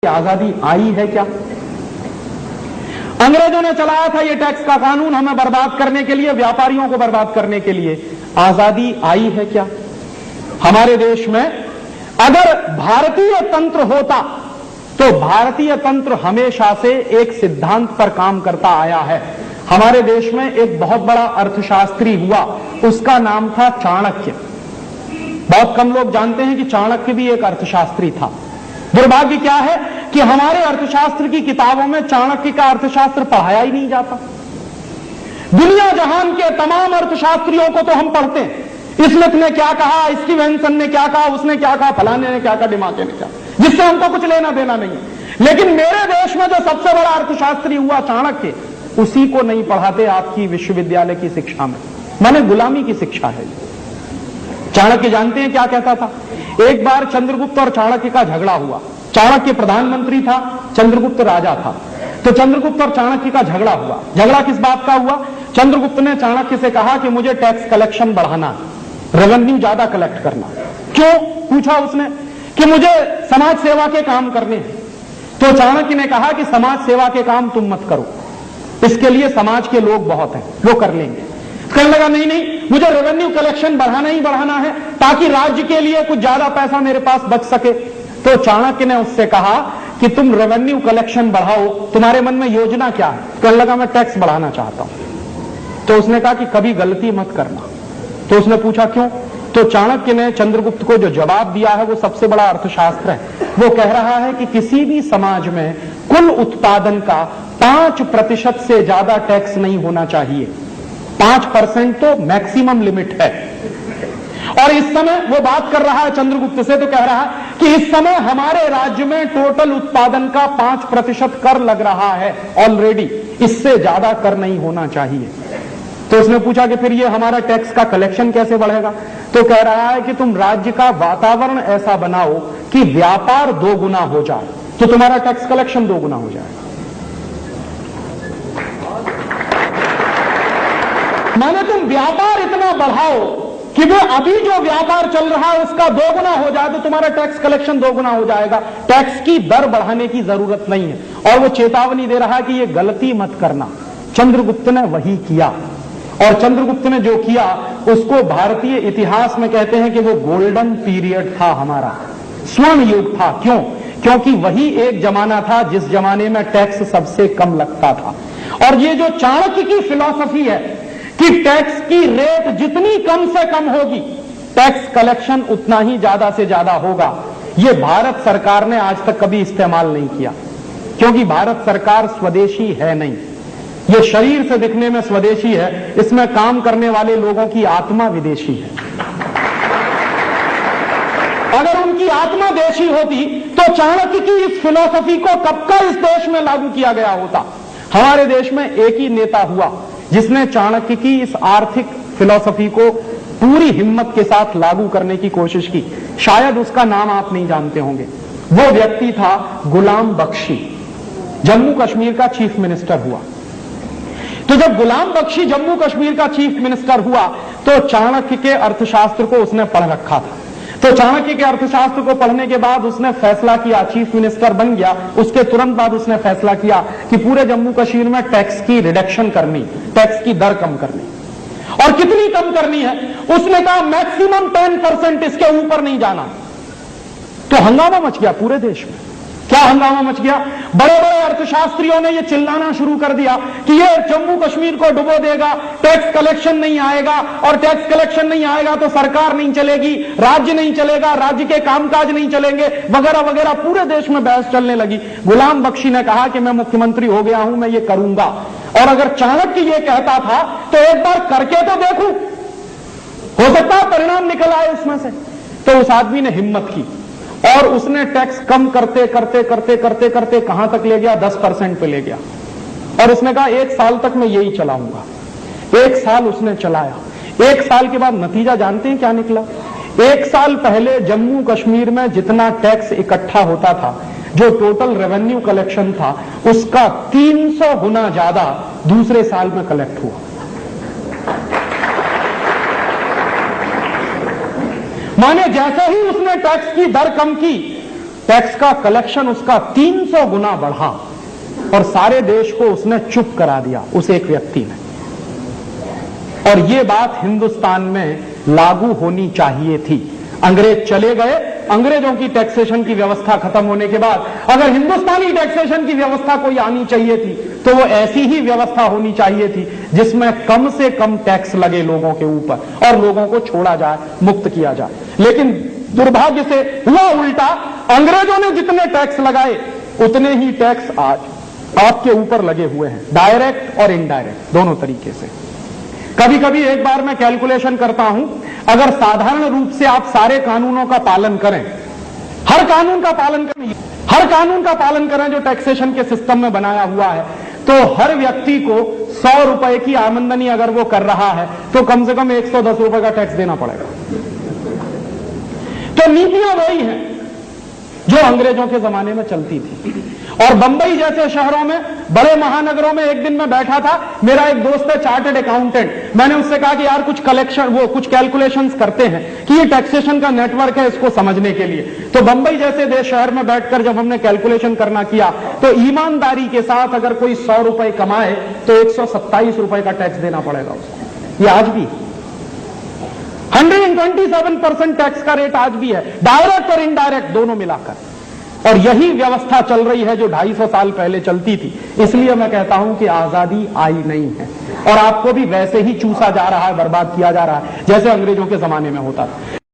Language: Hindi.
आजादी आई है क्या? अंग्रेजों ने चलाया था ये टैक्स का कानून हमें बर्बाद करने के लिए, व्यापारियों को बर्बाद करने के लिए। आजादी आई है क्या हमारे देश में? अगर भारतीय तंत्र होता तो भारतीय तंत्र हमेशा से एक सिद्धांत पर काम करता आया है। हमारे देश में एक बहुत बड़ा अर्थशास्त्री हुआ, उसका नाम था चाणक्य। बहुत कम लोग जानते हैं कि चाणक्य भी एक अर्थशास्त्री था। दुर्भाग्य क्या है कि हमारे अर्थशास्त्र की किताबों में चाणक्य का अर्थशास्त्र पढ़ाया ही नहीं जाता। दुनिया जहान के तमाम अर्थशास्त्रियों को तो हम पढ़ते हैं, स्मिथ ने क्या कहा, स्टीवेंसन ने क्या कहा, उसने क्या कहा, फलाने ने क्या कहा, डिमाके ने क्या, जिससे हमको कुछ लेना देना नहीं है। लेकिन मेरे देश में जो सबसे बड़ा अर्थशास्त्री हुआ चाणक्य, उसी को नहीं पढ़ाते आपकी विश्वविद्यालय की शिक्षा में। माने गुलामी की शिक्षा है। चाणक्य जानते हैं क्या कहता था? एक बार चंद्रगुप्त और चाणक्य का झगड़ा हुआ। चाणक्य प्रधानमंत्री था, चंद्रगुप्त राजा था। तो चंद्रगुप्त और चाणक्य का झगड़ा हुआ। झगड़ा किस बात का हुआ? चंद्रगुप्त ने चाणक्य से कहा कि मुझे टैक्स कलेक्शन बढ़ाना, रेवेन्यू ज्यादा कलेक्ट करना। क्यों पूछा उसने? कि मुझे समाज सेवा के काम करने हैं। तो चाणक्य ने कहा कि समाज सेवा के काम तुम मत करो, इसके लिए समाज के लोग बहुत हैं, वो कर लेंगे। कहने लगा नहीं नहीं, मुझे रेवेन्यू कलेक्शन बढ़ाना ही बढ़ाना है ताकि राज्य के लिए कुछ ज्यादा पैसा मेरे पास बच सके। तो चाणक्य ने उससे कहा कि तुम रेवेन्यू कलेक्शन बढ़ाओ, तुम्हारे मन में योजना क्या है? कहने लगा मैं टैक्स बढ़ाना चाहता हूं। तो उसने कहा कि कभी गलती मत करना। तो उसने पूछा क्यों? तो चाणक्य ने चंद्रगुप्त को जो जवाब दिया है वो सबसे बड़ा अर्थशास्त्र है। वो कह रहा है कि किसी भी समाज में कुल उत्पादन का 5% से ज्यादा टैक्स नहीं होना चाहिए। 5% तो मैक्सिमम लिमिट है। और इस समय वो बात कर रहा है चंद्रगुप्त से, तो कह रहा है कि इस समय हमारे राज्य में टोटल उत्पादन का 5% कर लग रहा है ऑलरेडी, इससे ज्यादा कर नहीं होना चाहिए। तो उसने पूछा कि फिर ये हमारा टैक्स का कलेक्शन कैसे बढ़ेगा? तो कह रहा है कि तुम राज्य का वातावरण ऐसा बनाओ कि व्यापार 2 गुना हो जाए, तो तुम्हारा टैक्स कलेक्शन 2 गुना हो जाए। माने तुम व्यापार इतना बढ़ाओ कि वो अभी जो व्यापार चल रहा है उसका 2 गुना हो जाए, तो तुम्हारा टैक्स कलेक्शन 2 गुना हो जाएगा। टैक्स की दर बढ़ाने की जरूरत नहीं है। और वो चेतावनी दे रहा है कि ये गलती मत करना। चंद्रगुप्त ने वही किया, और चंद्रगुप्त ने जो किया उसको भारतीय इतिहास में कहते हैं कि वो गोल्डन पीरियड था, हमारा स्वर्ण युग था। क्यों? क्योंकि वही एक जमाना था जिस जमाने में टैक्स सबसे कम लगता था। और ये जो चाणक्य की फिलॉसफी है कि टैक्स की रेट जितनी कम से कम होगी, टैक्स कलेक्शन उतना ही ज्यादा से ज्यादा होगा, ये भारत सरकार ने आज तक कभी इस्तेमाल नहीं किया। क्योंकि भारत सरकार स्वदेशी है नहीं, ये शरीर से दिखने में स्वदेशी है, इसमें काम करने वाले लोगों की आत्मा विदेशी है। अगर उनकी आत्मा देशी होती तो चाणक्य की इस फिलॉसफी को कब का इस देश में लागू किया गया होता। हमारे देश में एक ही नेता हुआ जिसने चाणक्य की इस आर्थिक फिलॉसफी को पूरी हिम्मत के साथ लागू करने की कोशिश की। शायद उसका नाम आप नहीं जानते होंगे। वो व्यक्ति था गुलाम बख्शी। जम्मू कश्मीर का चीफ मिनिस्टर हुआ। तो जब गुलाम बख्शी जम्मू कश्मीर का चीफ मिनिस्टर हुआ तो चाणक्य के अर्थशास्त्र को उसने पढ़ रखा था। तो चाणक्य के अर्थशास्त्र को पढ़ने के बाद उसने फैसला किया, चीफ मिनिस्टर बन गया, उसके तुरंत बाद उसने फैसला किया कि पूरे जम्मू कश्मीर में टैक्स की रिडक्शन करनी, टैक्स की दर कम करनी। और कितनी कम करनी है? उसने कहा मैक्सिमम 10%, इसके ऊपर नहीं जाना। तो हंगामा मच गया पूरे देश में। क्या हंगामा मच गया? बड़े बड़े अर्थशास्त्रियों ने यह चिल्लाना शुरू कर दिया कि यह जम्मू कश्मीर को डुबो देगा, टैक्स कलेक्शन नहीं आएगा, और टैक्स कलेक्शन नहीं आएगा तो सरकार नहीं चलेगी, राज्य नहीं चलेगा, राज्य के कामकाज नहीं चलेंगे, वगैरह वगैरह। पूरे देश में बहस चलने लगी। गुलाम बख्शी ने कहा कि मैं मुख्यमंत्री हो गया हूं, मैं ये करूंगा। और अगर चाणक्य ये कहता था तो एक बार करके तो देखूं, हो सकता है परिणाम निकल आए उसमें से। तो उस आदमी ने हिम्मत की और उसने टैक्स कम करते करते करते करते करते कहां तक ले गया? 10% पे ले गया। और उसने कहा 1 साल तक मैं यही चलाऊंगा। 1 साल उसने चलाया। 1 साल के बाद नतीजा जानते हैं क्या निकला? 1 साल पहले जम्मू कश्मीर में जितना टैक्स इकट्ठा होता था, जो टोटल रेवेन्यू कलेक्शन था, उसका 300 गुना ज्यादा दूसरे साल में कलेक्ट हुआ। माने जैसे ही उसने टैक्स की दर कम की, टैक्स का कलेक्शन उसका 300 गुना बढ़ा और सारे देश को उसने चुप करा दिया, उस एक व्यक्ति ने। और ये बात हिंदुस्तान में लागू होनी चाहिए थी। अंग्रेज चले गए, अंग्रेजों की टैक्सेशन की व्यवस्था खत्म होने के बाद अगर हिंदुस्तानी टैक्सेशन की व्यवस्था कोई आनी चाहिए थी तो वो ऐसी ही व्यवस्था होनी चाहिए थी जिसमें कम से कम टैक्स लगे लोगों के ऊपर और लोगों को छोड़ा जाए, मुक्त किया जाए। लेकिन दुर्भाग्य से हुआ उल्टा, अंग्रेजों ने जितने टैक्स लगाए उतने ही टैक्स आज आपके ऊपर लगे हुए हैं, डायरेक्ट और इनडायरेक्ट दोनों तरीके से। कभी कभी एक बार मैं कैलकुलेशन करता हूं, अगर साधारण रूप से आप सारे कानूनों का पालन करें, हर कानून का पालन करें जो टैक्सेशन के सिस्टम में बनाया हुआ है, तो हर व्यक्ति को 100 रुपए की आमदनी अगर वो कर रहा है तो कम से कम 110 रुपए का टैक्स देना पड़ेगा। तो नीतियां वही हैं जो अंग्रेजों के जमाने में चलती थी। और बंबई जैसे शहरों में, बड़े महानगरों में एक दिन मैं बैठा था, मेरा एक दोस्त है चार्टर्ड अकाउंटेंट, मैंने उससे कहा कि यार कुछ कैलकुलेशंस करते हैं कि ये टैक्सेशन का नेटवर्क है, इसको समझने के लिए। तो बंबई जैसे शहर में बैठकर जब हमने कैलकुलेशन करना किया तो ईमानदारी के साथ अगर कोई 100 रुपए कमाए तो 127 रुपए का टैक्स देना पड़ेगा उसको। ये आज भी 127% टैक्स का रेट आज भी है, डायरेक्ट और इनडायरेक्ट दोनों मिलाकर। और यही व्यवस्था चल रही है जो 250 साल पहले चलती थी। इसलिए मैं कहता हूं कि आजादी आई नहीं है और आपको भी वैसे ही चूसा जा रहा है, बर्बाद किया जा रहा है जैसे अंग्रेजों के जमाने में होता था।